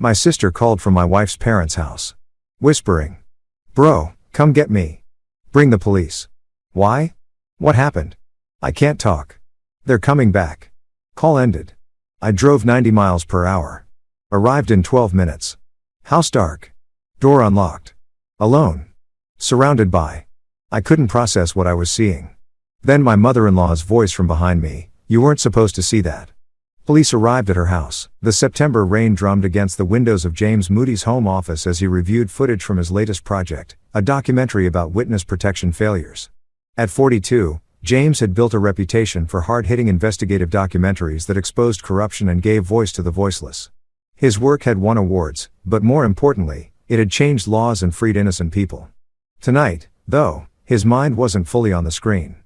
My sister called from my wife's parents' house. Whispering. Bro, come get me. Bring the police. Why? What happened? I can't talk. They're coming back. Call ended. I drove 90 miles per hour. Arrived in 12 minutes. House dark. Door unlocked. Alone. Surrounded by. I couldn't process what I was seeing. Then my mother-in-law's voice from behind me, you weren't supposed to see that. Police arrived at her house. The September rain drummed against the windows of James Moody's home office as he reviewed footage from his latest project, a documentary about witness protection failures. At 42, James had built a reputation for hard-hitting investigative documentaries that exposed corruption and gave voice to the voiceless. His work had won awards, but more importantly, it had changed laws and freed innocent people. Tonight, though, his mind wasn't fully on the screen.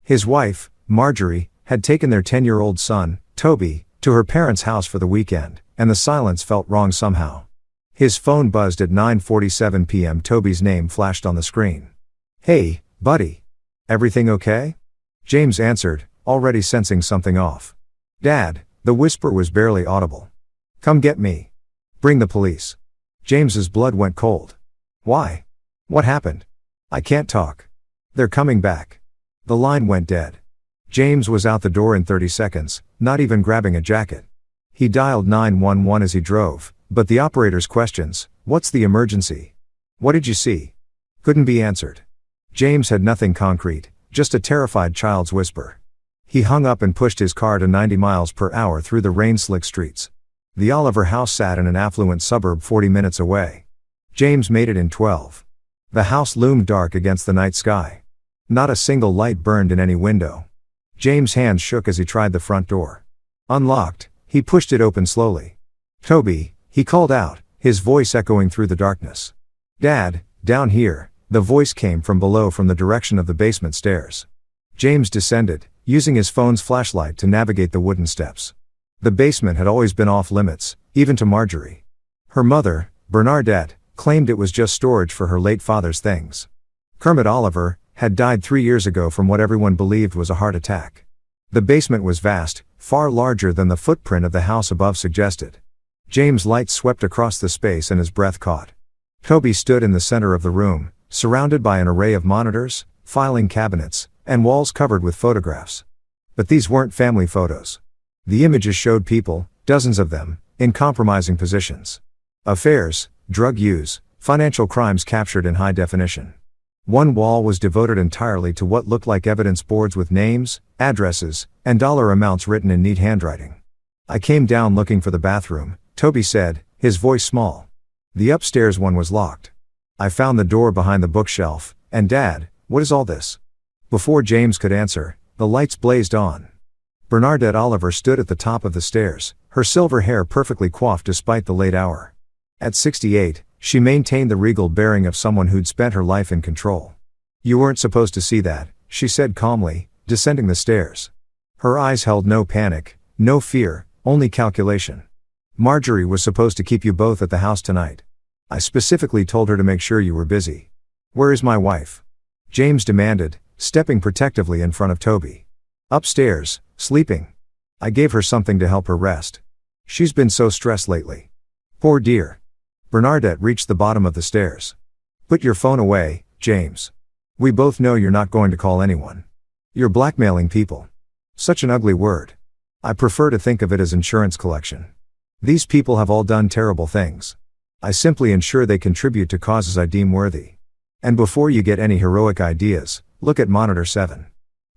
His wife, Marjorie, had taken their 10-year-old son, Toby, to her parents' house for the weekend, and the silence felt wrong somehow. His phone buzzed at 9:47 p.m. Toby's name flashed on the screen. Hey, buddy. Everything okay? James answered, already sensing something off. Dad, the whisper was barely audible. Come get me. Bring the police. James's blood went cold. Why? What happened? I can't talk. They're coming back. The line went dead. James was out the door in 30 seconds, not even grabbing a jacket. He dialed 911 as he drove, but the operator's questions, what's the emergency? What did you see? Couldn't be answered. James had nothing concrete, just a terrified child's whisper. He hung up and pushed his car to 90 miles per hour through the rain-slick streets. The Oliver house sat in an affluent suburb 40 minutes away. James made it in 12. The house loomed dark against the night sky. Not a single light burned in any window. James' hands shook as he tried the front door. Unlocked, he pushed it open slowly. Toby, he called out, his voice echoing through the darkness. Dad, down here, the voice came from below from the direction of the basement stairs. James descended, using his phone's flashlight to navigate the wooden steps. The basement had always been off limits, even to Marjorie. Her mother, Bernadette, claimed it was just storage for her late father's things. Kermit Oliver had died 3 years ago from what everyone believed was a heart attack. The basement was vast, far larger than the footprint of the house above suggested. James' light swept across the space and his breath caught. Toby stood in the center of the room, surrounded by an array of monitors, filing cabinets, and walls covered with photographs. But these weren't family photos. The images showed people, dozens of them, in compromising positions. Affairs, drug use, financial crimes captured in high definition. One wall was devoted entirely to what looked like evidence boards with names, addresses, and dollar amounts written in neat handwriting. I came down looking for the bathroom, Toby said, his voice small. The upstairs one was locked. I found the door behind the bookshelf, and Dad, what is all this? Before James could answer, the lights blazed on. Bernadette Oliver stood at the top of the stairs, her silver hair perfectly coiffed despite the late hour. At 68, she maintained the regal bearing of someone who'd spent her life in control. You weren't supposed to see that, she said calmly, descending the stairs. Her eyes held no panic, no fear, only calculation. Marjorie was supposed to keep you both at the house tonight. I specifically told her to make sure you were busy. Where is my wife? James demanded, stepping protectively in front of Toby. Upstairs, sleeping. I gave her something to help her rest. She's been so stressed lately. Poor dear. Bernadette reached the bottom of the stairs. Put your phone away, James. We both know you're not going to call anyone. You're blackmailing people. Such an ugly word. I prefer to think of it as insurance collection. These people have all done terrible things. I simply ensure they contribute to causes I deem worthy. And before you get any heroic ideas, look at Monitor 7.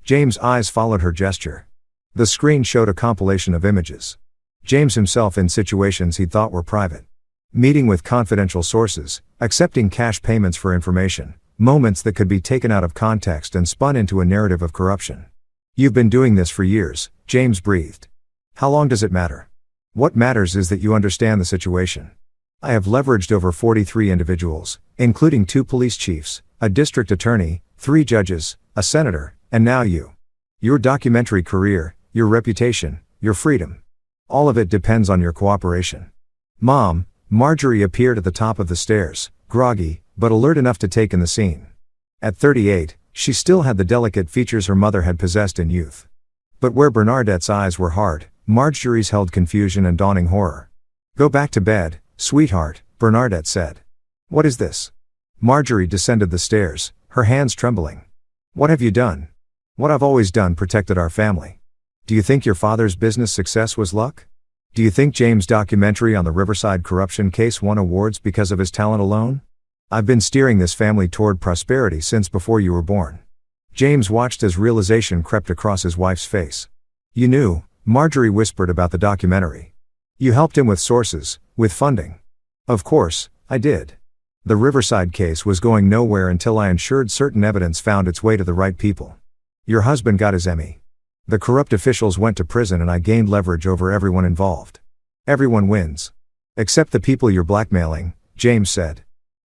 James' eyes followed her gesture. The screen showed a compilation of images. James himself in situations he thought were private. Meeting with confidential sources, accepting cash payments for information, moments that could be taken out of context and spun into a narrative of corruption. You've been doing this for years, James breathed. How long does it matter? What matters is that you understand the situation. I have leveraged over 43 individuals, including 2 police chiefs, a district attorney, 3 judges, a senator, and now you. Your documentary career, your reputation, your freedom. All of it depends on your cooperation. Mom, Marjorie appeared at the top of the stairs, groggy, but alert enough to take in the scene. At 38, she still had the delicate features her mother had possessed in youth. But where Bernadette's eyes were hard, Marjorie's held confusion and dawning horror. Go back to bed, Sweetheart, Bernadette said. What is this? Marjorie descended the stairs, her hands trembling. What have you done? What I've always done protected our family. Do you think your father's business success was luck? Do you think James' documentary on the Riverside corruption case won awards because of his talent alone? I've been steering this family toward prosperity since before you were born. James watched as realization crept across his wife's face. You knew, Marjorie whispered about the documentary. You helped him with sources, with funding. Of course, I did. The Riverside case was going nowhere until I ensured certain evidence found its way to the right people. Your husband got his Emmy. The corrupt officials went to prison and I gained leverage over everyone involved. Everyone wins. Except the people you're blackmailing, James said.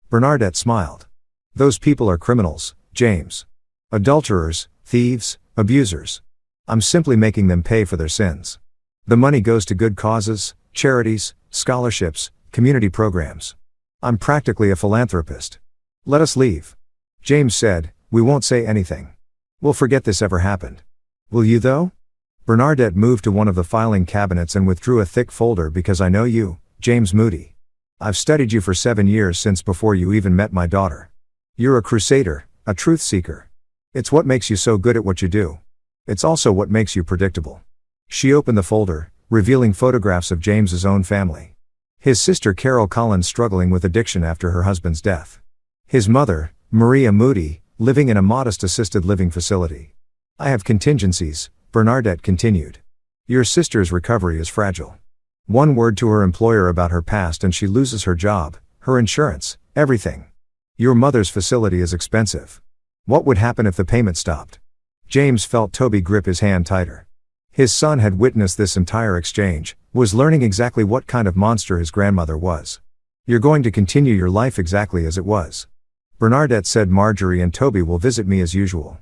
Bernadette smiled. Those people are criminals, James. Adulterers, thieves, abusers. I'm simply making them pay for their sins. The money goes to good causes, charities, scholarships, community programs. I'm practically a philanthropist. Let us leave. James said, we won't say anything. We'll forget this ever happened. Will you though? Bernadette moved to one of the filing cabinets and withdrew a thick folder. Because I know you, James Moody. I've studied you for 7 years since before you even met my daughter. You're a crusader, a truth seeker. It's what makes you so good at what you do. It's also what makes you predictable. She opened the folder, revealing photographs of James's own family. His sister Carol Collins struggling with addiction after her husband's death. His mother, Maria Moody, living in a modest assisted living facility. I have contingencies, Bernadette continued. Your sister's recovery is fragile. One word to her employer about her past and she loses her job, her insurance, everything. Your mother's facility is expensive. What would happen if the payment stopped? James felt Toby grip his hand tighter. His son had witnessed this entire exchange, was learning exactly what kind of monster his grandmother was. You're going to continue your life exactly as it was. Bernadette said Marjorie and Toby will visit me as usual.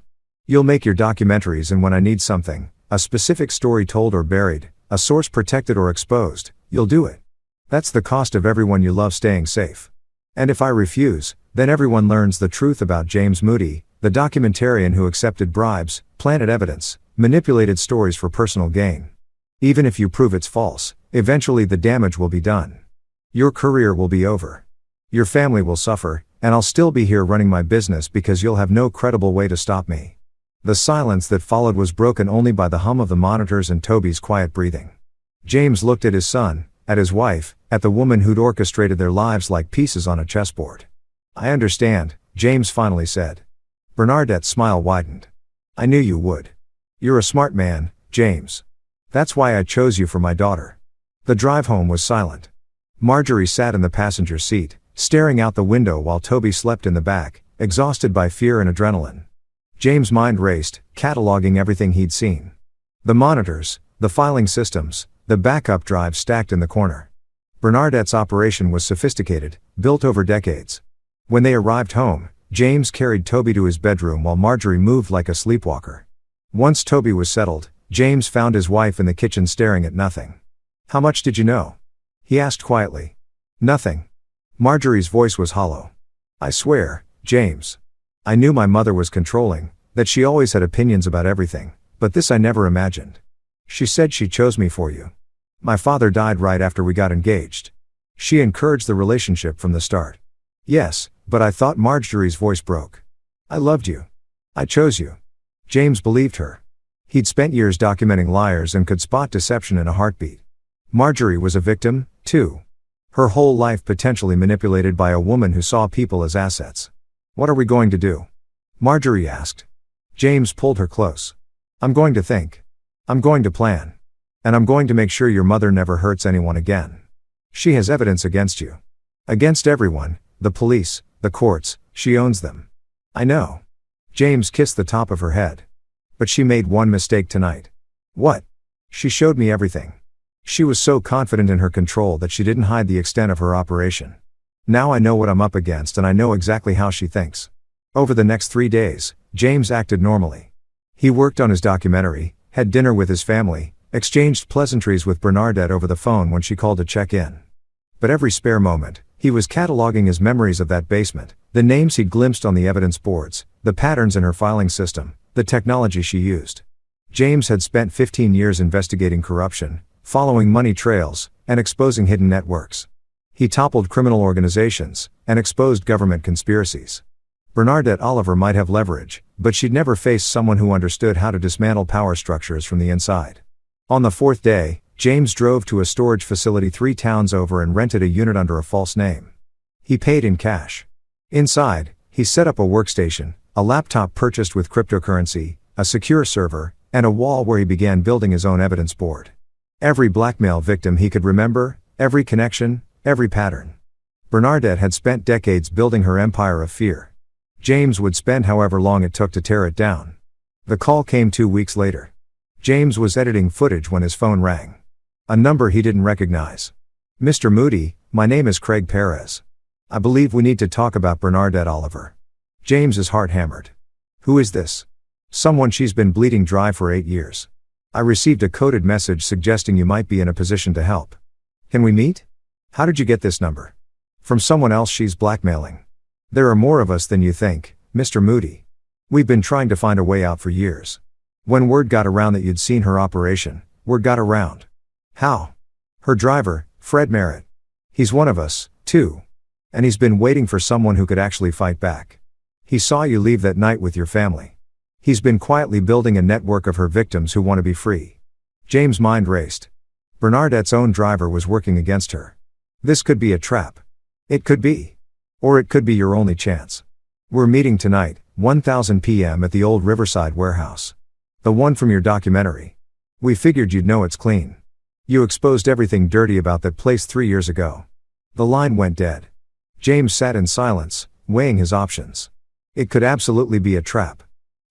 You'll make your documentaries and when I need something, a specific story told or buried, a source protected or exposed, you'll do it. That's the cost of everyone you love staying safe. And if I refuse, then everyone learns the truth about James Moody, the documentarian who accepted bribes, planted evidence, manipulated stories for personal gain. Even if you prove it's false, eventually the damage will be done. Your career will be over. Your family will suffer, and I'll still be here running my business because you'll have no credible way to stop me. The silence that followed was broken only by the hum of the monitors and Toby's quiet breathing. James looked at his son, at his wife, at the woman who'd orchestrated their lives like pieces on a chessboard. I understand, James finally said. Bernadette's smile widened. I knew you would. You're a smart man, James. That's why I chose you for my daughter. The drive home was silent. Marjorie sat in the passenger seat, staring out the window while Toby slept in the back, exhausted by fear and adrenaline. James' mind raced, cataloging everything he'd seen. The monitors, the filing systems, the backup drives stacked in the corner. Bernadette's operation was sophisticated, built over decades. When they arrived home, James carried Toby to his bedroom while Marjorie moved like a sleepwalker. Once Toby was settled, James found his wife in the kitchen staring at nothing. How much did you know? He asked quietly. Nothing. Marjorie's voice was hollow. I swear, James. I knew my mother was controlling, that she always had opinions about everything, but this I never imagined. She said she chose me for you. My father died right after we got engaged. She encouraged the relationship from the start. Yes, but I thought Marjorie's voice broke. I loved you. I chose you. James believed her. He'd spent years documenting liars and could spot deception in a heartbeat. Marjorie was a victim, too. Her whole life potentially manipulated by a woman who saw people as assets. What are we going to do? Marjorie asked. James pulled her close. I'm going to think. I'm going to plan. And I'm going to make sure your mother never hurts anyone again. She has evidence against you. Against everyone, the police, the courts, she owns them. I know. James kissed the top of her head. But she made one mistake tonight. What? She showed me everything. She was so confident in her control that she didn't hide the extent of her operation. Now I know what I'm up against and I know exactly how she thinks. Over the next 3 days, James acted normally. He worked on his documentary, had dinner with his family, exchanged pleasantries with Bernadette over the phone when she called to check in. But every spare moment, he was cataloging his memories of that basement, the names he'd glimpsed on the evidence boards, the patterns in her filing system, the technology she used. James had spent 15 years investigating corruption, following money trails, and exposing hidden networks. He toppled criminal organizations and exposed government conspiracies. Bernadette Oliver might have leverage, but she'd never faced someone who understood how to dismantle power structures from the inside. On the fourth day, James drove to a storage facility 3 towns over and rented a unit under a false name. He paid in cash. Inside, he set up a workstation, a laptop purchased with cryptocurrency, a secure server, and a wall where he began building his own evidence board. Every blackmail victim he could remember, every connection, every pattern. Bernadette had spent decades building her empire of fear. James would spend however long it took to tear it down. The call came 2 weeks later. James was editing footage when his phone rang. A number he didn't recognize. "Mr. Moody, my name is Craig Perez. I believe we need to talk about Bernadette Oliver." James's heart hammered. "Who is this?" "Someone she's been bleeding dry for 8 years. I received a coded message suggesting you might be in a position to help. Can we meet?" "How did you get this number?" "From someone else she's blackmailing. There are more of us than you think, Mr. Moody. We've been trying to find a way out for years. When word got around that you'd seen her operation, word got around." "How?" "Her driver, Fred Merritt. He's one of us, too. And he's been waiting for someone who could actually fight back. He saw you leave that night with your family. He's been quietly building a network of her victims who want to be free." James' mind raced. Bernadette's own driver was working against her. This could be a trap. It could be. Or it could be your only chance. "We're meeting tonight, 1:00 p.m. at the old Riverside warehouse. The one from your documentary. We figured you'd know it's clean. You exposed everything dirty about that place 3 years ago." The line went dead. James sat in silence, weighing his options. It could absolutely be a trap.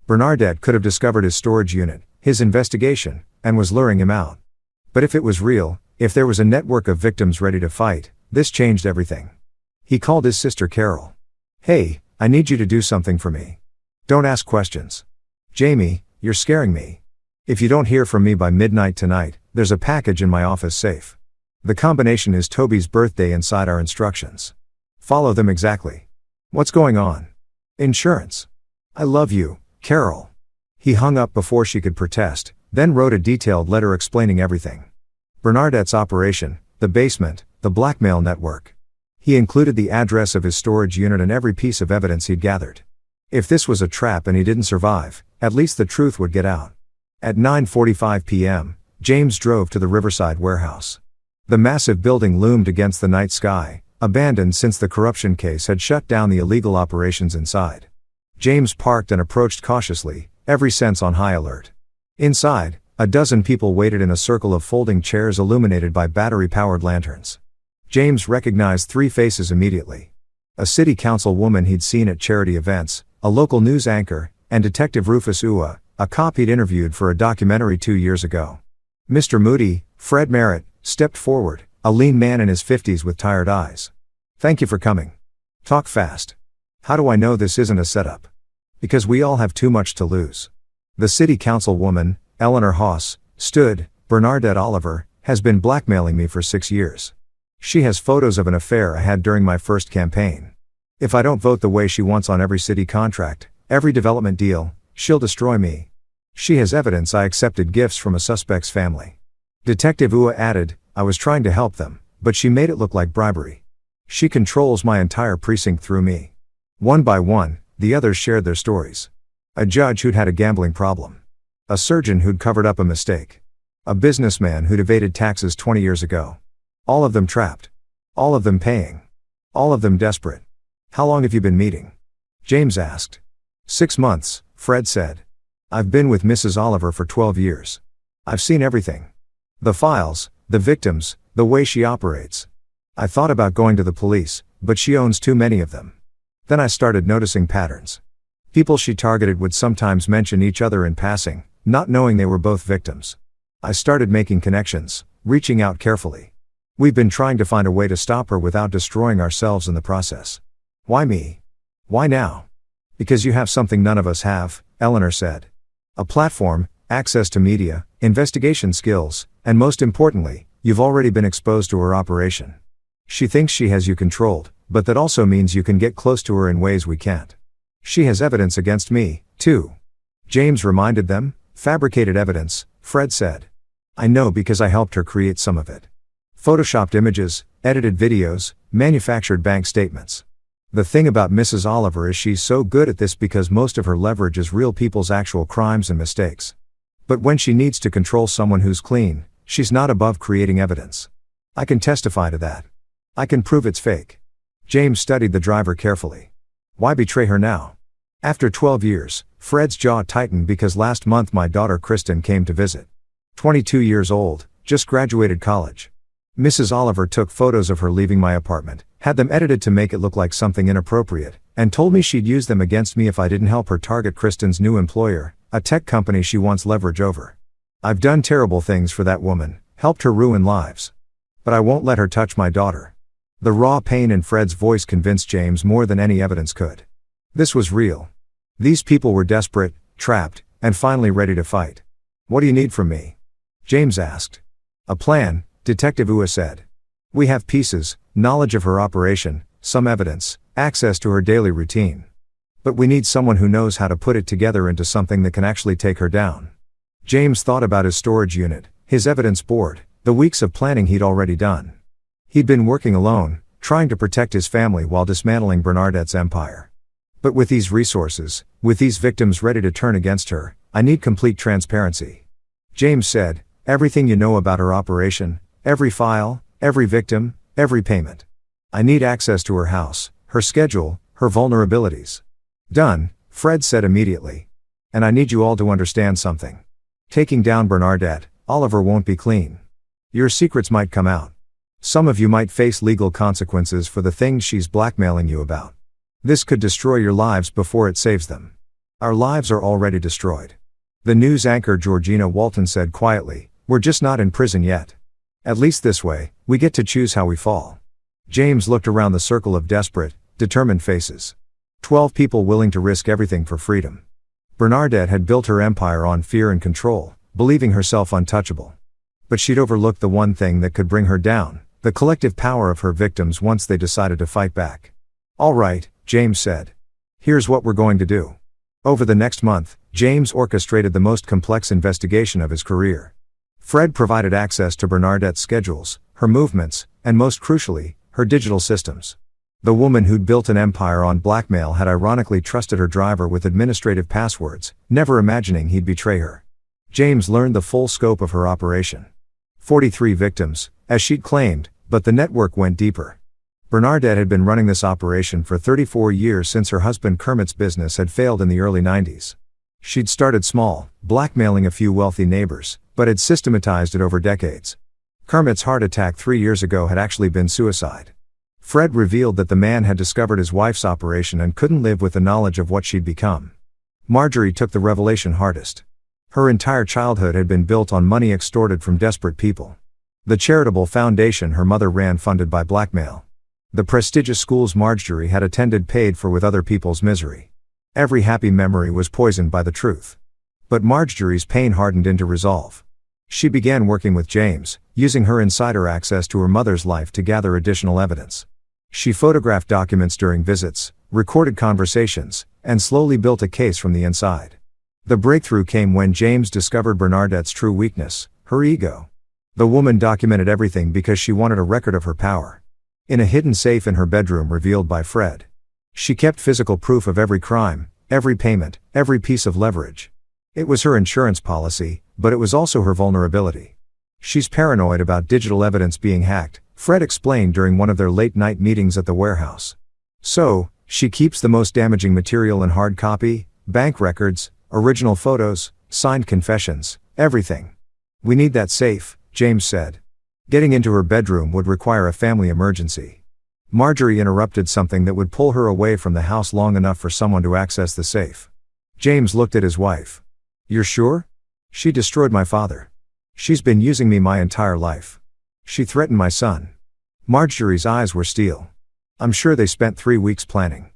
Bernadette could have discovered his storage unit, his investigation, and was luring him out. But if it was real, if there was a network of victims ready to fight, this changed everything. He called his sister Carol. "Hey, I need you to do something for me. Don't ask questions." "Jamie, you're scaring me. If you don't hear from me by midnight tonight, there's a package in my office safe. The combination is Toby's birthday inside our instructions. Follow them exactly." "What's going on?" "Insurance." "I love you, Carol." He hung up before she could protest, then wrote a detailed letter explaining everything. Bernadette's operation, the basement, the blackmail network. He included the address of his storage unit and every piece of evidence he'd gathered. If this was a trap and he didn't survive, at least the truth would get out. At 9:45 p.m., James drove to the Riverside warehouse. The massive building loomed against the night sky, abandoned since the corruption case had shut down the illegal operations inside. James parked and approached cautiously, every sense on high alert. Inside, a dozen people waited in a circle of folding chairs illuminated by battery-powered lanterns. James recognized 3 faces immediately. A city council woman he'd seen at charity events, a local news anchor, and Detective Rufus Ua, a cop he'd interviewed for a documentary 2 years ago. Mr. Moody, Fred Merritt, stepped forward, a lean man in his 50s with tired eyes. "Thank you for coming. Talk fast. How do I know this isn't a setup? Because we all have too much to lose." The city council woman, Eleanor Haas, stood. "Bernadette Oliver has been blackmailing me for 6 years. She has photos of an affair I had during my first campaign. If I don't vote the way she wants on every city contract, every development deal, she'll destroy me. She has evidence I accepted gifts from a suspect's family." Detective Ua added, "I was trying to help them, but she made it look like bribery. She controls my entire precinct through me." One by one, the others shared their stories. A judge who'd had a gambling problem. A surgeon who'd covered up a mistake. A businessman who'd evaded taxes 20 years ago. All of them trapped. All of them paying. All of them desperate. "How long have you been meeting?" James asked. 6 months, Fred said. "I've been with Mrs. Oliver for 12 years. I've seen everything. The files, the victims, the way she operates. I thought about going to the police, but she owns too many of them. Then I started noticing patterns. People she targeted would sometimes mention each other in passing, not knowing they were both victims. I started making connections, reaching out carefully. We've been trying to find a way to stop her without destroying ourselves in the process." "Why me? Why now?" "Because you have something none of us have," Eleanor said. "A platform, access to media, investigation skills, and most importantly, you've already been exposed to her operation. She thinks she has you controlled, but that also means you can get close to her in ways we can't. She has evidence against me, too." James reminded them. "Fabricated evidence," Fred said. "I know because I helped her create some of it." Photoshopped images, edited videos, manufactured bank statements. The thing about Mrs. Oliver is she's so good at this because most of her leverage is real people's actual crimes and mistakes. But when she needs to control someone who's clean, she's not above creating evidence. I can testify to that. I can prove it's fake. James studied the driver carefully. Why betray her now? After 12 years, Fred's jaw tightened because last month my daughter Kristen came to visit. 22 years old, just graduated college. Mrs. Oliver took photos of her leaving my apartment, had them edited to make it look like something inappropriate, and told me she'd use them against me if I didn't help her target Kristen's new employer, a tech company she wants leverage over. I've done terrible things for that woman, helped her ruin lives. But I won't let her touch my daughter. The raw pain in Fred's voice convinced James more than any evidence could. This was real. These people were desperate, trapped, and finally ready to fight. What do you need from me? James asked. A plan, Detective Ua said. We have pieces, knowledge of her operation, some evidence, access to her daily routine. But we need someone who knows how to put it together into something that can actually take her down. James thought about his storage unit, his evidence board, the weeks of planning he'd already done. He'd been working alone, trying to protect his family while dismantling Bernadette's empire. But with these resources, with these victims ready to turn against her, I need complete transparency. James said, everything you know about her operation, every file, every victim, every payment. I need access to her house, her schedule, her vulnerabilities. Done, Fred said immediately. And I need you all to understand something. Taking down Bernadette, Oliver won't be clean. Your secrets might come out. Some of you might face legal consequences for the things she's blackmailing you about. This could destroy your lives before it saves them. Our lives are already destroyed. The news anchor Georgina Walton said quietly, we're just not in prison yet. At least this way, we get to choose how we fall. James looked around the circle of desperate, determined faces. 12 people willing to risk everything for freedom. Bernadette had built her empire on fear and control, believing herself untouchable. But she'd overlooked the one thing that could bring her down, the collective power of her victims once they decided to fight back. All right, James said. Here's what we're going to do. Over the next month, James orchestrated the most complex investigation of his career. Fred provided access to Bernadette's schedules, her movements, and most crucially, her digital systems. The woman who'd built an empire on blackmail had ironically trusted her driver with administrative passwords, never imagining he'd betray her. James learned the full scope of her operation. 43 victims, as she'd claimed, but the network went deeper. Bernadette had been running this operation for 34 years since her husband Kermit's business had failed in the early 90s. She'd started small, blackmailing a few wealthy neighbors, but had systematized it over decades. Kermit's heart attack 3 years ago had actually been suicide. Fred revealed that the man had discovered his wife's operation and couldn't live with the knowledge of what she'd become. Marjorie took the revelation hardest. Her entire childhood had been built on money extorted from desperate people. The charitable foundation her mother ran funded by blackmail. The prestigious schools Marjorie had attended paid for with other people's misery. Every happy memory was poisoned by the truth. But Marjorie's pain hardened into resolve. She began working with James, using her insider access to her mother's life to gather additional evidence. She photographed documents during visits, recorded conversations, and slowly built a case from the inside. The breakthrough came when James discovered Bernadette's true weakness, her ego. The woman documented everything because she wanted a record of her power. In a hidden safe in her bedroom revealed by Fred. She kept physical proof of every crime, every payment, every piece of leverage. It was her insurance policy, but it was also her vulnerability. She's paranoid about digital evidence being hacked, Fred explained during one of their late-night meetings at the warehouse. So, she keeps the most damaging material in hard copy, bank records, original photos, signed confessions, everything. We need that safe, James said. Getting into her bedroom would require a family emergency. Marjorie interrupted something that would pull her away from the house long enough for someone to access the safe. James looked at his wife. You're sure? She destroyed my father. She's been using me my entire life. She threatened my son. Marjorie's eyes were steel. I'm sure they spent 3 weeks planning.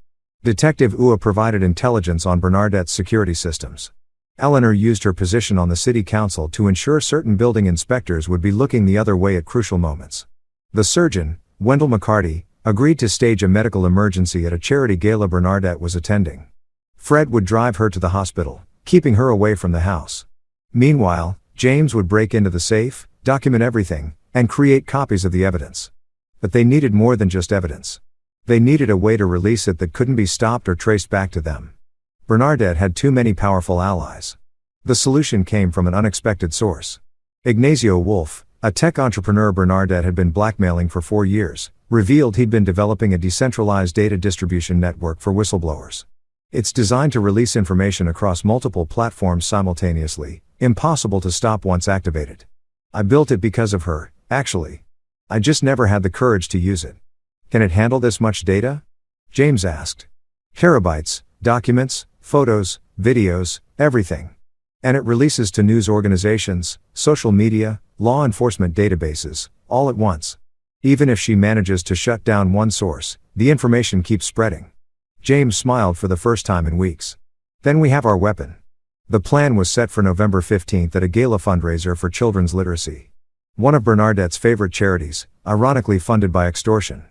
Detective Ua provided intelligence on Bernadette's security systems. Eleanor used her position on the city council to ensure certain building inspectors would be looking the other way at crucial moments. The surgeon, Wendell McCarty, agreed to stage a medical emergency at a charity gala Bernadette was attending. Fred would drive her to the hospital, keeping her away from the house. Meanwhile, James would break into the safe, document everything, and create copies of the evidence. But they needed more than just evidence. They needed a way to release it that couldn't be stopped or traced back to them. Bernadette had too many powerful allies. The solution came from an unexpected source. Ignacio Wolf, a tech entrepreneur Bernadette had been blackmailing for 4 years, revealed he'd been developing a decentralized data distribution network for whistleblowers. It's designed to release information across multiple platforms simultaneously, impossible to stop once activated. I built it because of her, actually. I just never had the courage to use it. Can it handle this much data? James asked. Terabytes, documents, photos, videos, everything. And it releases to news organizations, social media, law enforcement databases, all at once. Even if she manages to shut down one source, the information keeps spreading. James smiled for the first time in weeks. Then we have our weapon. The plan was set for November 15th at a gala fundraiser for children's literacy. One of Bernadette's favorite charities, ironically funded by extortion.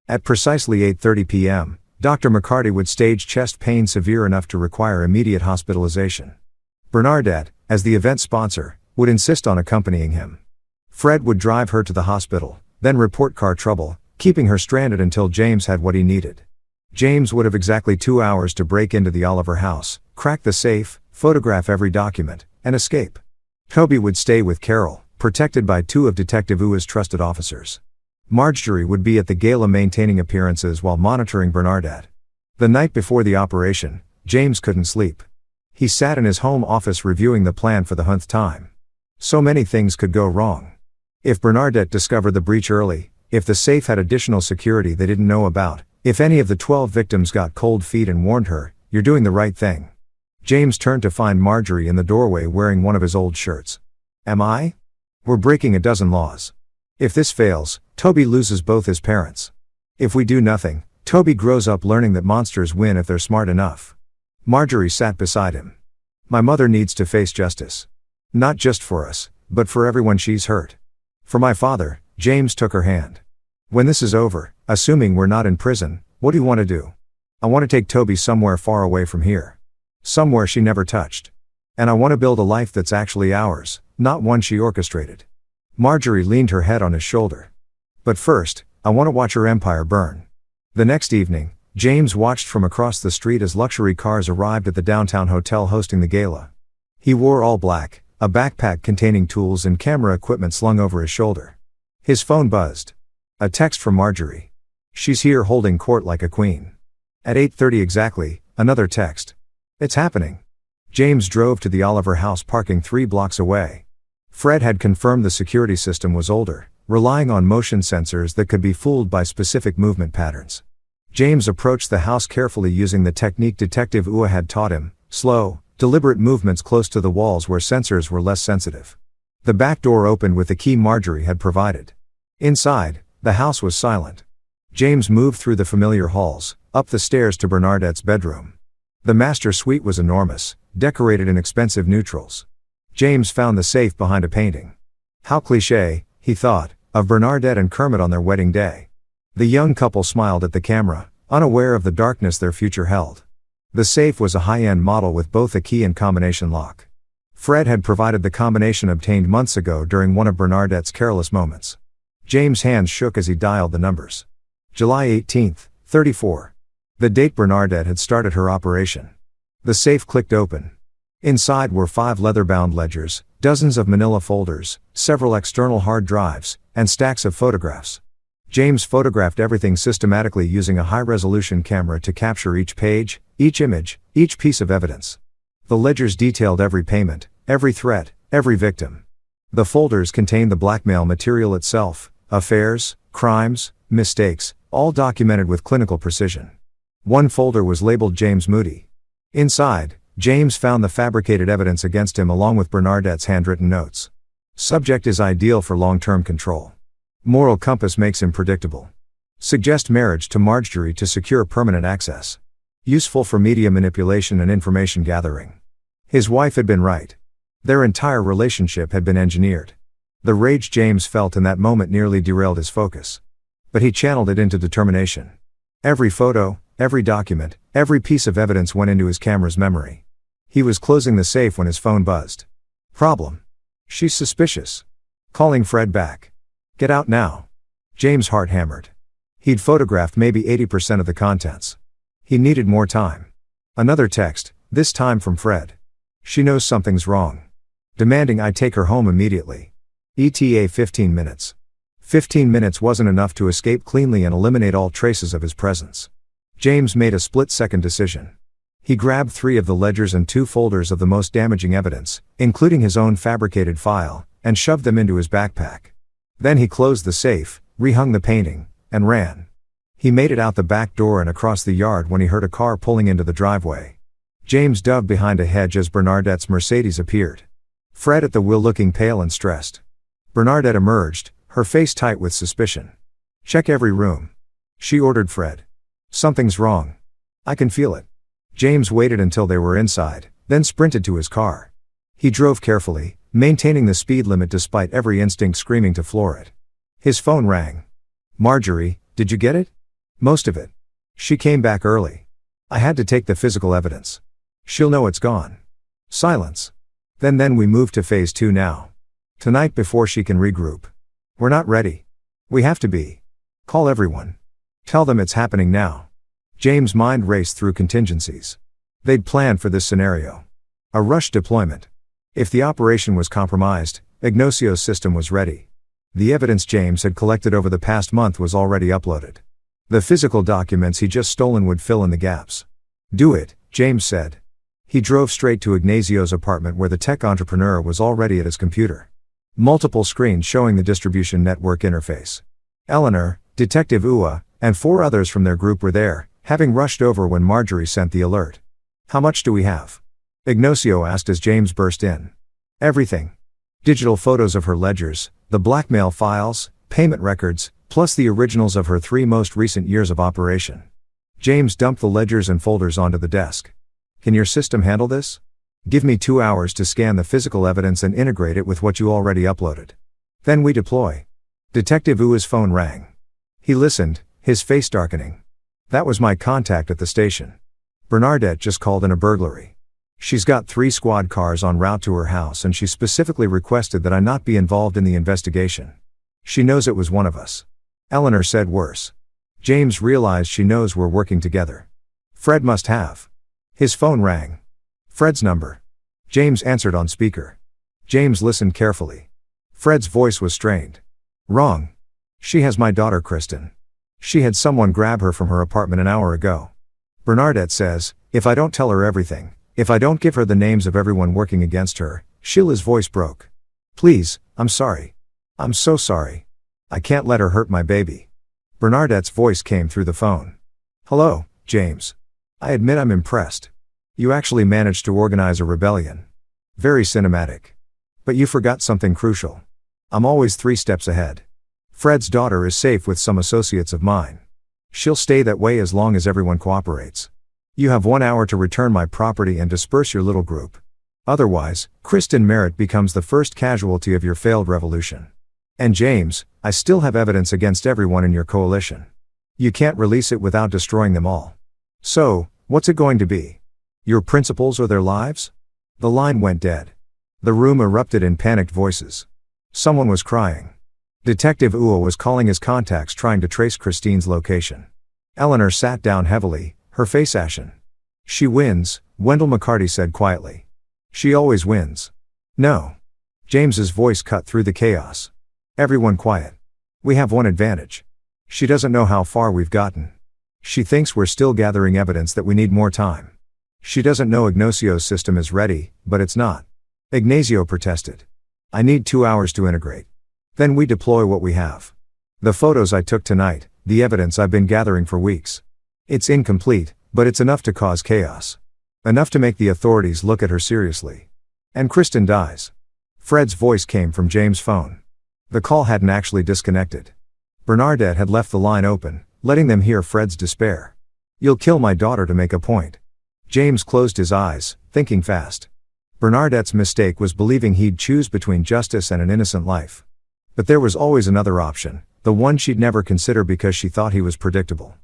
At precisely 8:30 p.m., Dr. McCarty would stage chest pain severe enough to require immediate hospitalization. Bernadette, as the event sponsor, would insist on accompanying him. Fred would drive her to the hospital, then report car trouble, keeping her stranded until James had what he needed. James would have exactly 2 hours to break into the Oliver house, crack the safe, photograph every document, and escape. Toby would stay with Carol, protected by 2 of Detective Ua's trusted officers. Marjorie would be at the gala maintaining appearances while monitoring Bernadette. The night before the operation, James couldn't sleep. He sat in his home office reviewing the plan for the 100th time. So many things could go wrong. If Bernadette discovered the breach early, if the safe had additional security they didn't know about, if any of the 12 victims got cold feet and warned her, "You're doing the right thing." James turned to find Marjorie in the doorway wearing one of his old shirts. Am I? We're breaking a dozen laws. If this fails, Toby loses both his parents. If we do nothing, Toby grows up learning that monsters win if they're smart enough. Marjorie sat beside him. My mother needs to face justice. Not just for us, but for everyone she's hurt. For my father, James took her hand. When this is over, assuming we're not in prison, what do you want to do? I want to take Toby somewhere far away from here. Somewhere she never touched. And I want to build a life that's actually ours, not one she orchestrated. Marjorie leaned her head on his shoulder. But first, I want to watch her empire burn. The next evening, James watched from across the street as luxury cars arrived at the downtown hotel hosting the gala. He wore all black, a backpack containing tools and camera equipment slung over his shoulder. His phone buzzed. A text from Marjorie. She's here holding court like a queen. At 8:30 exactly, another text. It's happening. James drove to the Oliver house parking 3 blocks away. Fred had confirmed the security system was older, relying on motion sensors that could be fooled by specific movement patterns. James approached the house carefully using the technique Detective Ua had taught him, slow, deliberate movements close to the walls where sensors were less sensitive. The back door opened with the key Marjorie had provided. Inside, the house was silent. James moved through the familiar halls, up the stairs to Bernadette's bedroom. The master suite was enormous, decorated in expensive neutrals. James found the safe behind a painting. How cliché, he thought, of Bernadette and Kermit on their wedding day. The young couple smiled at the camera, unaware of the darkness their future held. The safe was a high-end model with both a key and combination lock. Fred had provided the combination obtained months ago during one of Bernadette's careless moments. James' hands shook as he dialed the numbers. July 18th, 34. The date Bernadette had started her operation. The safe clicked open. Inside were 5 leather-bound ledgers, dozens of manila folders, several external hard drives, and stacks of photographs. James photographed everything systematically using a high-resolution camera to capture each page, each image, each piece of evidence. The ledgers detailed every payment, every threat, every victim. The folders contained the blackmail material itself, affairs, crimes, mistakes, all documented with clinical precision. One folder was labeled James Moody. Inside, James found the fabricated evidence against him along with Bernadette's handwritten notes. Subject is ideal for long-term control. Moral compass makes him predictable. Suggest marriage to Marjorie to secure permanent access. Useful for media manipulation and information gathering. His wife had been right. Their entire relationship had been engineered. The rage James felt in that moment nearly derailed his focus. But he channeled it into determination. Every photo, every document, every piece of evidence went into his camera's memory. He was closing the safe when his phone buzzed. Problem. She's suspicious. Calling Fred back. Get out now. James' heart hammered. He'd photographed maybe 80% of the contents. He needed more time. Another text, this time from Fred. She knows something's wrong. Demanding I take her home immediately. ETA 15 minutes. 15 minutes wasn't enough to escape cleanly and eliminate all traces of his presence. James made a split-second decision. He grabbed 3 of the ledgers and 2 folders of the most damaging evidence, including his own fabricated file, and shoved them into his backpack. Then he closed the safe, rehung the painting, and ran. He made it out the back door and across the yard when he heard a car pulling into the driveway. James dove behind a hedge as Bernadette's Mercedes appeared. Fred at the wheel looking pale and stressed. Bernadette emerged, her face tight with suspicion. Check every room. She ordered Fred. Something's wrong. I can feel it. James waited until they were inside, then sprinted to his car. He drove carefully, maintaining the speed limit despite every instinct screaming to floor it. His phone rang. Marjorie, did you get it? Most of it. She came back early. I had to take the physical evidence. She'll know it's gone. Silence. Then we move to phase 2 now. Tonight before she can regroup. We're not ready. We have to be. Call everyone. Tell them it's happening now. James' mind raced through contingencies. They'd planned for this scenario. A rushed deployment. If the operation was compromised, Ignacio's system was ready. The evidence James had collected over the past month was already uploaded. The physical documents he'd just stolen would fill in the gaps. Do it, James said. He drove straight to Ignacio's apartment where the tech entrepreneur was already at his computer. Multiple screens showing the distribution network interface. Eleanor, Detective Ua, and 4 others from their group were there, having rushed over when Marjorie sent the alert. How much do we have? Ignacio asked as James burst in. Everything. Digital photos of her ledgers, the blackmail files, payment records, plus the originals of her 3 most recent years of operation. James dumped the ledgers and folders onto the desk. Can your system handle this? Give me 2 hours to scan the physical evidence and integrate it with what you already uploaded. Then we deploy. Detective Ua's phone rang. He listened, his face darkening. That was my contact at the station. Bernadette just called in a burglary. She's got 3 squad cars en route to her house and she specifically requested that I not be involved in the investigation. She knows it was one of us. Eleanor said worse. James realized she knows we're working together. Fred must have. His phone rang. Fred's number. James answered on speaker. James listened carefully. Fred's voice was strained. Wrong. She has my daughter Kristen. She had someone grab her from her apartment an hour ago. Bernadette says, if I don't tell her everything, if I don't give her the names of everyone working against her, Sheila's voice broke. Please, I'm sorry. I'm so sorry. I can't let her hurt my baby. Bernadette's voice came through the phone. Hello, James. I admit I'm impressed. You actually managed to organize a rebellion. Very cinematic. But you forgot something crucial. I'm always 3 steps ahead. Fred's daughter is safe with some associates of mine. She'll stay that way as long as everyone cooperates. You have 1 hour to return my property and disperse your little group. Otherwise, Kristen Merritt becomes the first casualty of your failed revolution. And James, I still have evidence against everyone in your coalition. You can't release it without destroying them all. So, what's it going to be? Your principles or their lives? The line went dead. The room erupted in panicked voices. Someone was crying. Detective Ua was calling his contacts trying to trace Christine's location. Eleanor sat down heavily, her face ashen. She wins, Wendell McCarty said quietly. She always wins. No. James's voice cut through the chaos. Everyone quiet. We have one advantage. She doesn't know how far we've gotten. She thinks we're still gathering evidence that we need more time. She doesn't know Ignacio's system is ready, but it's not. Ignacio protested. I need 2 hours to integrate. Then we deploy what we have. The photos I took tonight, the evidence I've been gathering for weeks. It's incomplete, but it's enough to cause chaos. Enough to make the authorities look at her seriously. And Kristen dies. Fred's voice came from James' phone. The call hadn't actually disconnected. Bernadette had left the line open, letting them hear Fred's despair. You'll kill my daughter to make a point. James closed his eyes, thinking fast. Bernadette's mistake was believing he'd choose between justice and an innocent life. But there was always another option, the one she'd never consider because she thought he was predictable.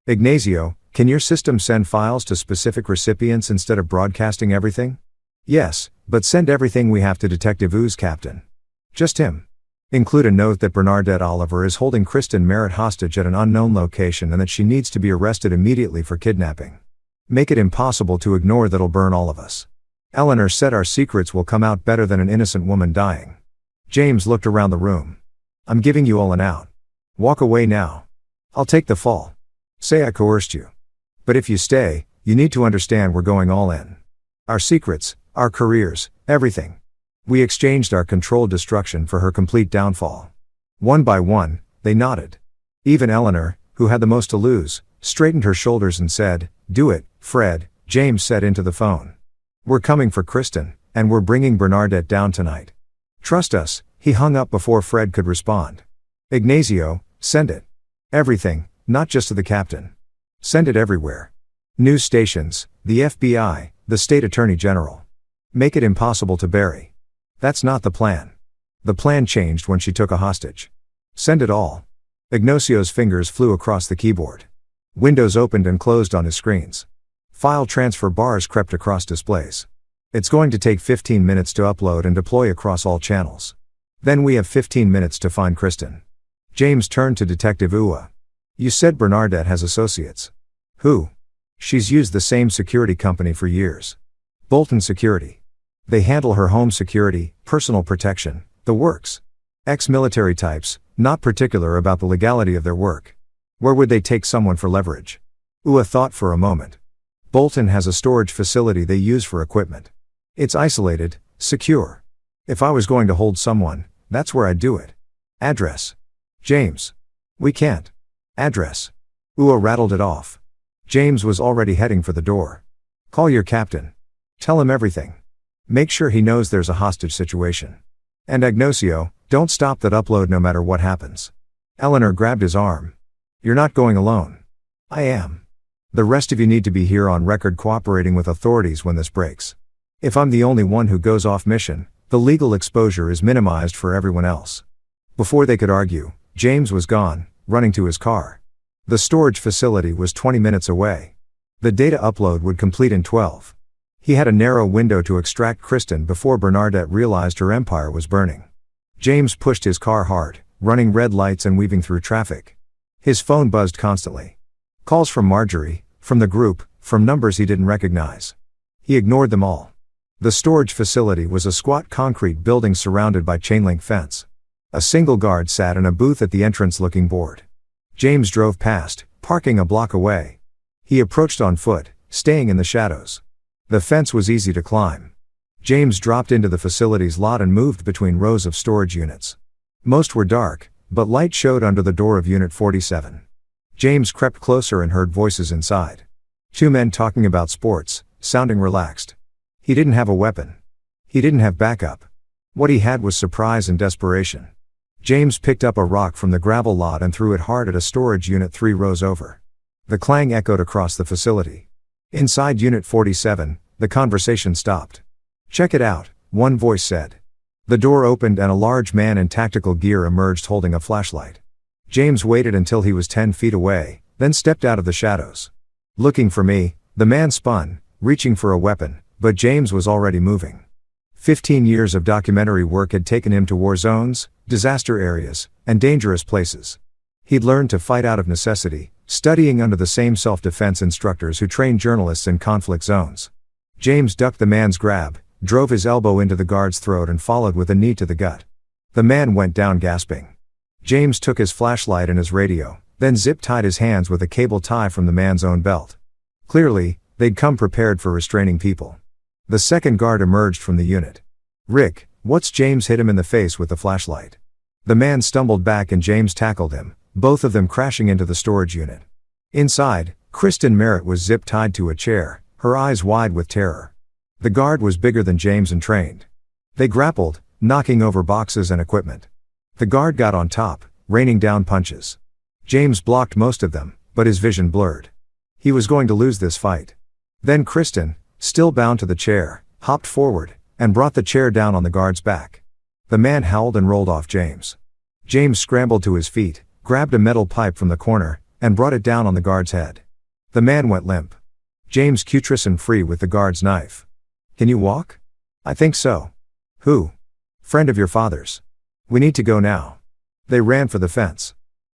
Ignacio, can your system send files to specific recipients instead of broadcasting everything? Yes, but send everything we have to Detective U's captain. Just him. Include a note that Bernadette Oliver is holding Kristen Merritt hostage at an unknown location and that she needs to be arrested immediately for kidnapping. Make it impossible to ignore that'll burn all of us. Eleanor said our secrets will come out better than an innocent woman dying. James looked around the room. I'm giving you all an out. Walk away now. I'll take the fall. Say I coerced you. But if you stay, you need to understand we're going all in. Our secrets, our careers, everything. We exchanged our controlled destruction for her complete downfall. One by one, they nodded. Even Eleanor, who had the most to lose, straightened her shoulders and said, "Do it, Fred," James said into the phone. "We're coming for Kristen, and we're bringing Bernadette down tonight. Trust us." He hung up before Fred could respond. "Ignacio, send it. Everything, not just to the captain. Send it everywhere. News stations, the FBI, the state attorney general. Make it impossible to bury." That's not the plan. The plan changed when she took a hostage. Send it all. Ignacio's fingers flew across the keyboard. Windows opened and closed on his screens. File transfer bars crept across displays. It's going to take 15 minutes to upload and deploy across all channels. Then we have 15 minutes to find Kristen. James turned to Detective Ua. You said Bernadette has associates. Who? She's used the same security company for years. Bolton Security. They handle her home security, personal protection, the works. Ex-military types, not particular about the legality of their work. Where would they take someone for leverage? Ua thought for a moment. Bolton has a storage facility they use for equipment. It's isolated, secure. If I was going to hold someone, that's where I'd do it. Address. James. We can't. Address. Ua rattled it off. James was already heading for the door. Call your captain. Tell him everything. Make sure he knows there's a hostage situation. And Ignacio, don't stop that upload no matter what happens. Eleanor grabbed his arm. You're not going alone. I am. The rest of you need to be here on record cooperating with authorities when this breaks. If I'm the only one who goes off mission, the legal exposure is minimized for everyone else. Before they could argue, James was gone, running to his car. The storage facility was 20 minutes away. The data upload would complete in 12. He had a narrow window to extract Kristen before Bernadette realized her empire was burning. James pushed his car hard, running red lights and weaving through traffic. His phone buzzed constantly. Calls from Marjorie, from the group, from numbers he didn't recognize. He ignored them all. The storage facility was a squat concrete building surrounded by chain-link fence. A single guard sat in a booth at the entrance looking bored. James drove past, parking a block away. He approached on foot, staying in the shadows. The fence was easy to climb. James dropped into the facility's lot and moved between rows of storage units. Most were dark, but light showed under the door of Unit 47. James crept closer and heard voices inside. Two men talking about sports, sounding relaxed. He didn't have a weapon. He didn't have backup. What he had was surprise and desperation. James picked up a rock from the gravel lot and threw it hard at a storage unit 3 rows over. The clang echoed across the facility. Inside Unit 47, the conversation stopped. Check it out, one voice said. The door opened and a large man in tactical gear emerged holding a flashlight. James waited until he was 10 feet away, then stepped out of the shadows. Looking for me, the man spun, reaching for a weapon, but James was already moving. 15 years of documentary work had taken him to war zones, disaster areas, and dangerous places. He'd learned to fight out of necessity, studying under the same self-defense instructors who trained journalists in conflict zones. James ducked the man's grab, drove his elbow into the guard's throat and followed with a knee to the gut. The man went down gasping. James took his flashlight and his radio, then zip-tied his hands with a cable tie from the man's own belt. Clearly, they'd come prepared for restraining people. The second guard emerged from the unit. Rick, what's James hit him in the face with the flashlight. The man stumbled back and James tackled him, both of them crashing into the storage unit. Inside, Kristen Merritt was zip-tied to a chair, her eyes wide with terror. The guard was bigger than James and trained. They grappled, knocking over boxes and equipment. The guard got on top, raining down punches. James blocked most of them, but his vision blurred. He was going to lose this fight. Then Kristen, still bound to the chair, hopped forward, and brought the chair down on the guard's back. The man howled and rolled off James. James scrambled to his feet, grabbed a metal pipe from the corner, and brought it down on the guard's head. The man went limp. James cutrison free with the guard's knife. Can you walk? I think so. Who? Friend of your father's. We need to go now. They ran for the fence.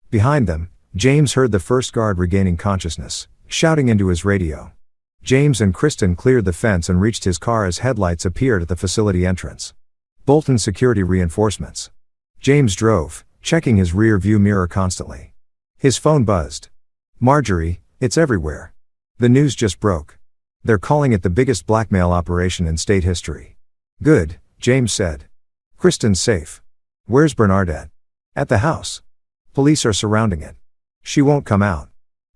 Behind them, James heard the first guard regaining consciousness, shouting into his radio. James and Kristen cleared the fence and reached his car as headlights appeared at the facility entrance. Bolton security reinforcements. James drove, checking his rear view mirror constantly. His phone buzzed. Marjorie, it's everywhere. The news just broke. They're calling it the biggest blackmail operation in state history. Good, James said. Kristen's safe. Where's Bernadette? At the house. Police are surrounding it. She won't come out.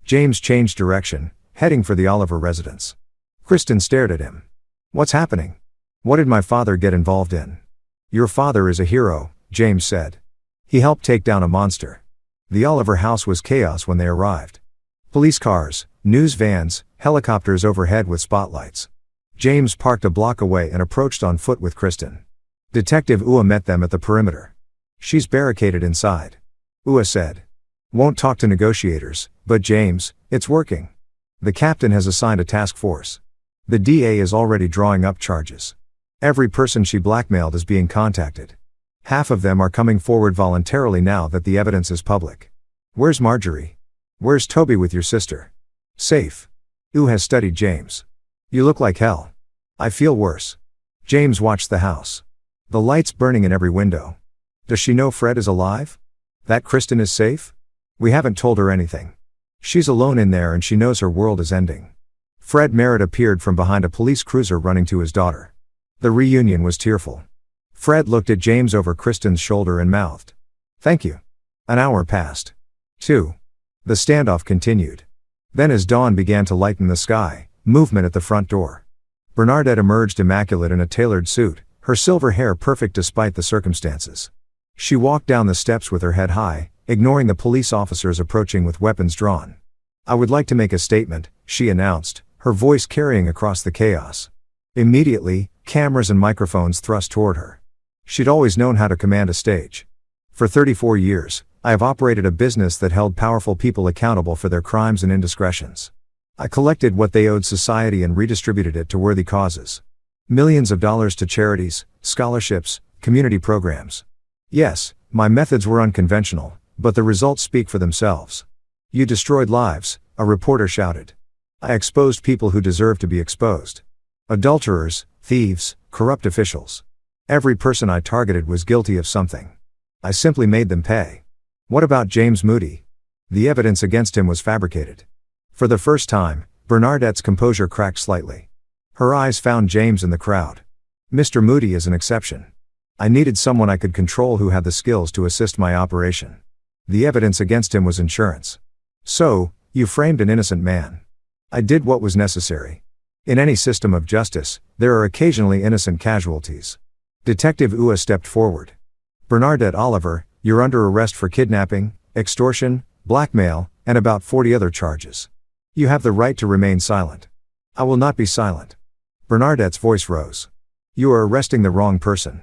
James changed direction, heading for the Oliver residence. Kristen stared at him. What's happening? What did my father get involved in? Your father is a hero, James said. He helped take down a monster. The Oliver house was chaos when they arrived. Police cars, news vans, helicopters overhead with spotlights. James parked a block away and approached on foot with Kristen. Detective Ua met them at the perimeter. She's barricaded inside. Ua said. Won't talk to negotiators, but James, it's working. The captain has assigned a task force. The DA is already drawing up charges. Every person she blackmailed is being contacted. Half of them are coming forward voluntarily now that the evidence is public. Where's Marjorie? Where's Toby with your sister? Safe. Ua has studied James. You look like hell. I feel worse. James watched the house. The lights burning in every window. Does she know Fred is alive? That Kristen is safe? We haven't told her anything. She's alone in there and she knows her world is ending. Fred Merritt appeared from behind a police cruiser running to his daughter. The reunion was tearful. Fred looked at James over Kristen's shoulder and mouthed. Thank you. An hour passed. 2. The standoff continued. Then as dawn began to lighten the sky, movement at the front door. Bernadette emerged immaculate in a tailored suit, her silver hair perfect despite the circumstances. She walked down the steps with her head high, ignoring the police officers approaching with weapons drawn. I would like to make a statement, she announced, her voice carrying across the chaos. Immediately, cameras and microphones thrust toward her. She'd always known how to command a stage. For 34 years, I have operated a business that held powerful people accountable for their crimes and indiscretions. I collected what they owed society and redistributed it to worthy causes. Millions of dollars to charities, scholarships, community programs. Yes, my methods were unconventional, but the results speak for themselves. You destroyed lives, a reporter shouted. I exposed people who deserve to be exposed. Adulterers, thieves, corrupt officials. Every person I targeted was guilty of something. I simply made them pay. What about James Moody? The evidence against him was fabricated. For the first time, Bernadette's composure cracked slightly. Her eyes found James in the crowd. Mr. Moody is an exception. I needed someone I could control who had the skills to assist my operation. The evidence against him was insurance. So, you framed an innocent man. I did what was necessary. In any system of justice, there are occasionally innocent casualties. Detective Ua stepped forward. Bernadette Oliver, you're under arrest for kidnapping, extortion, blackmail, and about 40 other charges. You have the right to remain silent. I will not be silent. Bernadette's voice rose. You are arresting the wrong person.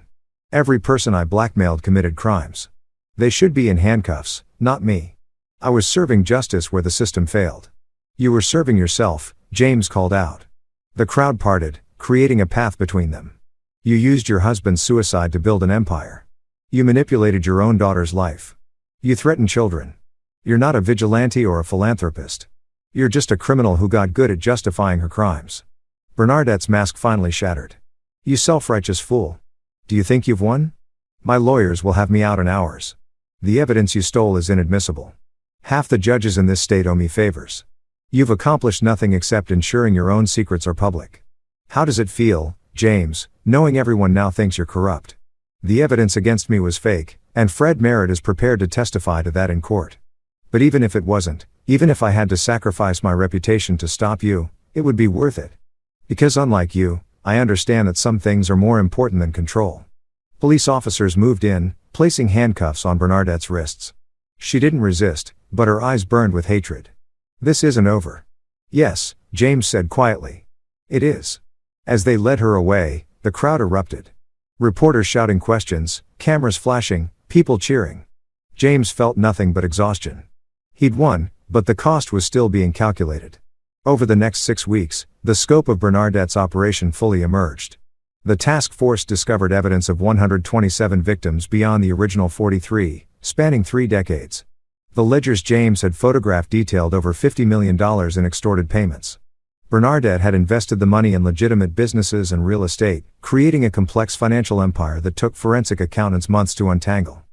Every person I blackmailed committed crimes. They should be in handcuffs, not me. I was serving justice where the system failed. You were serving yourself, James called out. The crowd parted, creating a path between them. You used your husband's suicide to build an empire. You manipulated your own daughter's life. You threatened children. You're not a vigilante or a philanthropist. You're just a criminal who got good at justifying her crimes. Bernadette's mask finally shattered. You self-righteous fool. Do you think you've won? My lawyers will have me out in hours. The evidence you stole is inadmissible. Half the judges in this state owe me favors. You've accomplished nothing except ensuring your own secrets are public. How does it feel, James, knowing everyone now thinks you're corrupt? The evidence against me was fake, and Fred Merritt is prepared to testify to that in court. But even if it wasn't, even if I had to sacrifice my reputation to stop you, it would be worth it. Because unlike you, I understand that some things are more important than control. Police officers moved in, placing handcuffs on Bernadette's wrists. She didn't resist, but her eyes burned with hatred. This isn't over. Yes, James said quietly. It is. As they led her away, the crowd erupted. Reporters shouting questions, cameras flashing, people cheering. James felt nothing but exhaustion. He'd won, but the cost was still being calculated. Over the next 6 weeks, the scope of Bernadette's operation fully emerged. The task force discovered evidence of 127 victims beyond the original 43, spanning 3 decades. The ledgers James had photographed detailed over $50 million in extorted payments. Bernadette had invested the money in legitimate businesses and real estate, creating a complex financial empire that took forensic accountants months to untangle.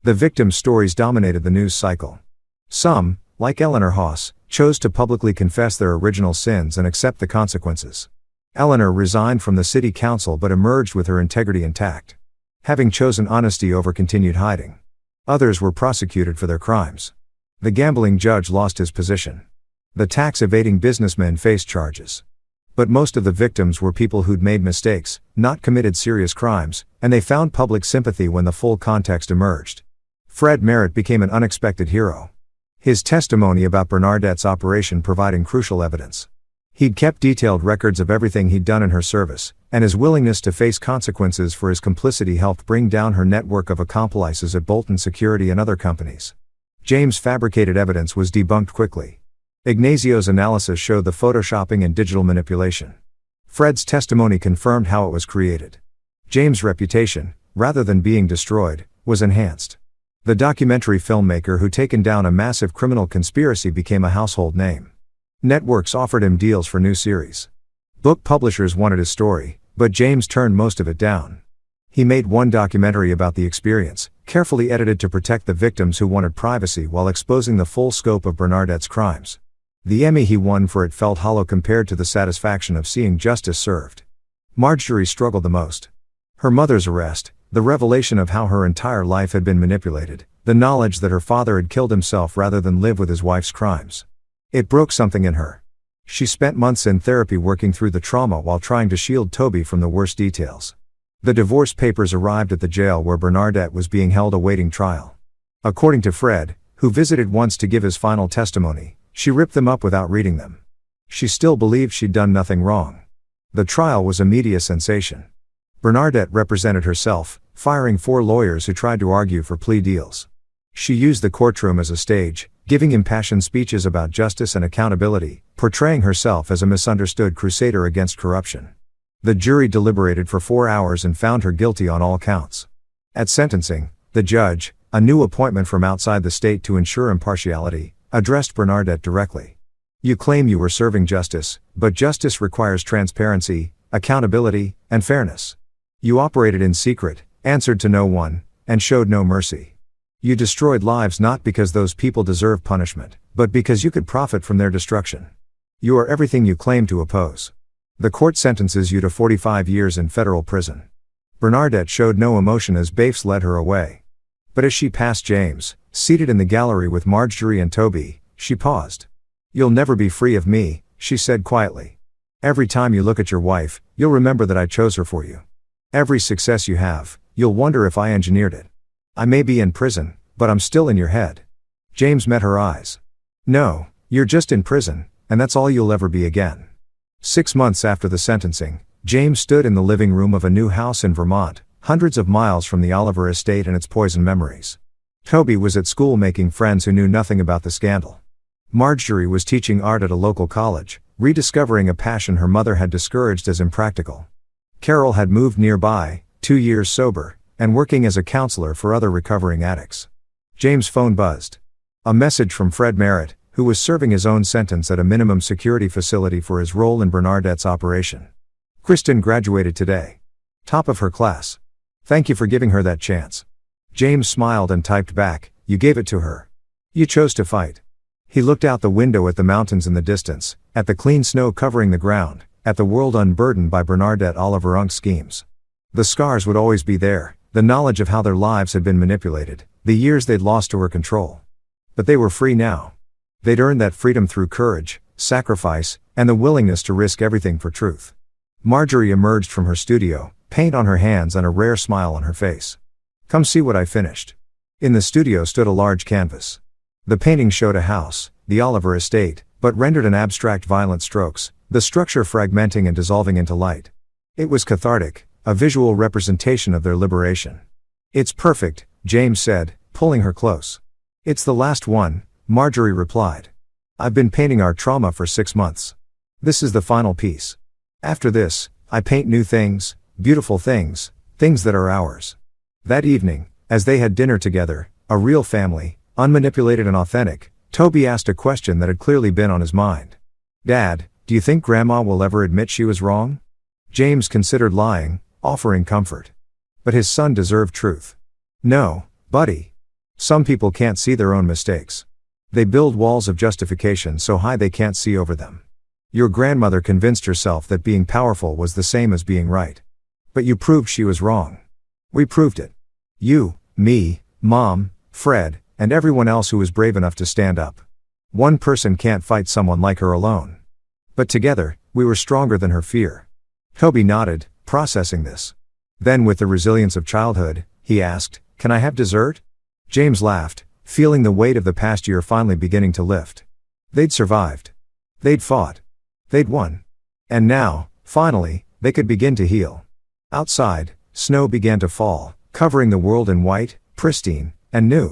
The victims' stories dominated the news cycle. Some, like Eleanor Haas, chose to publicly confess their original sins and accept the consequences. Eleanor resigned from the city council but emerged with her integrity intact, having chosen honesty over continued hiding. Others were prosecuted for their crimes. The gambling judge lost his position. The tax-evading businessmen faced charges. But most of the victims were people who'd made mistakes, not committed serious crimes, and they found public sympathy when the full context emerged. Fred Merritt became an unexpected hero. His testimony about Bernadette's operation providing crucial evidence. He'd kept detailed records of everything he'd done in her service, and his willingness to face consequences for his complicity helped bring down her network of accomplices at Bolton Security and other companies. James' fabricated evidence was debunked quickly. Ignazio's analysis showed the photoshopping and digital manipulation. Fred's testimony confirmed how it was created. James' reputation, rather than being destroyed, was enhanced. The documentary filmmaker who taken down a massive criminal conspiracy became a household name. Networks offered him deals for new series. Book publishers wanted his story, but James turned most of it down. He made one documentary about the experience, carefully edited to protect the victims who wanted privacy while exposing the full scope of Bernadette's crimes. The Emmy he won for it felt hollow compared to the satisfaction of seeing justice served. Marjorie struggled the most. Her mother's arrest, the revelation of how her entire life had been manipulated, the knowledge that her father had killed himself rather than live with his wife's crimes. It broke something in her. She spent months in therapy working through the trauma while trying to shield Toby from the worst details. The divorce papers arrived at the jail where Bernadette was being held awaiting trial. According to Fred, who visited once to give his final testimony, she ripped them up without reading them. She still believed she'd done nothing wrong. The trial was a media sensation. Bernadette represented herself, firing 4 lawyers who tried to argue for plea deals. She used the courtroom as a stage, giving impassioned speeches about justice and accountability, portraying herself as a misunderstood crusader against corruption. The jury deliberated for 4 hours and found her guilty on all counts. At sentencing, the judge, a new appointment from outside the state to ensure impartiality, addressed Bernadette directly. You claim you were serving justice, but justice requires transparency, accountability, and fairness. You operated in secret, answered to no one, and showed no mercy. You destroyed lives not because those people deserve punishment, but because you could profit from their destruction. You are everything you claim to oppose. The court sentences you to 45 years in federal prison. Bernadette showed no emotion as Baifs led her away. But as she passed James, seated in the gallery with Marjorie and Toby, she paused. You'll never be free of me, she said quietly. Every time you look at your wife, you'll remember that I chose her for you. Every success you have, you'll wonder if I engineered it. I may be in prison, but I'm still in your head. James met her eyes. No, you're just in prison, and that's all you'll ever be again. 6 months after the sentencing, James stood in the living room of a new house in Vermont, hundreds of miles from the Oliver estate and its poisoned memories. Toby was at school making friends who knew nothing about the scandal. Marjorie was teaching art at a local college, rediscovering a passion her mother had discouraged as impractical. Carol had moved nearby, 2 years sober, and working as a counselor for other recovering addicts. James' phone buzzed. A message from Fred Merritt, who was serving his own sentence at a minimum security facility for his role in Bernadette's operation. Kristen graduated today. Top of her class. Thank you for giving her that chance. James smiled and typed back, you gave it to her. You chose to fight. He looked out the window at the mountains in the distance, at the clean snow covering the ground, at the world unburdened by Bernadette Oliver Unk's schemes. The scars would always be there, the knowledge of how their lives had been manipulated, the years they'd lost to her control. But they were free now. They'd earned that freedom through courage, sacrifice, and the willingness to risk everything for truth. Marjorie emerged from her studio, paint on her hands and a rare smile on her face. Come see what I finished. In the studio stood a large canvas. The painting showed a house, the Oliver estate, but rendered in abstract violent strokes, the structure fragmenting and dissolving into light. It was cathartic, a visual representation of their liberation. It's perfect, James said, pulling her close. It's the last one, Marjorie replied. I've been painting our trauma for 6 months. This is the final piece. After this, I paint new things, beautiful things, things that are ours. That evening, as they had dinner together, a real family, unmanipulated and authentic, Toby asked a question that had clearly been on his mind. Dad, do you think Grandma will ever admit she was wrong? James considered lying, offering comfort. But his son deserved truth. No, buddy. Some people can't see their own mistakes. They build walls of justification so high they can't see over them. Your grandmother convinced herself that being powerful was the same as being right. But you proved she was wrong. We proved it. You, me, Mom, Fred, and everyone else who was brave enough to stand up. One person can't fight someone like her alone. But together, we were stronger than her fear. Toby nodded, processing this. Then with the resilience of childhood, he asked, "Can I have dessert?" James laughed, feeling the weight of the past year finally beginning to lift. They'd survived. They'd fought. They'd won. And now, finally, they could begin to heal. Outside, snow began to fall, covering the world in white, pristine, and new.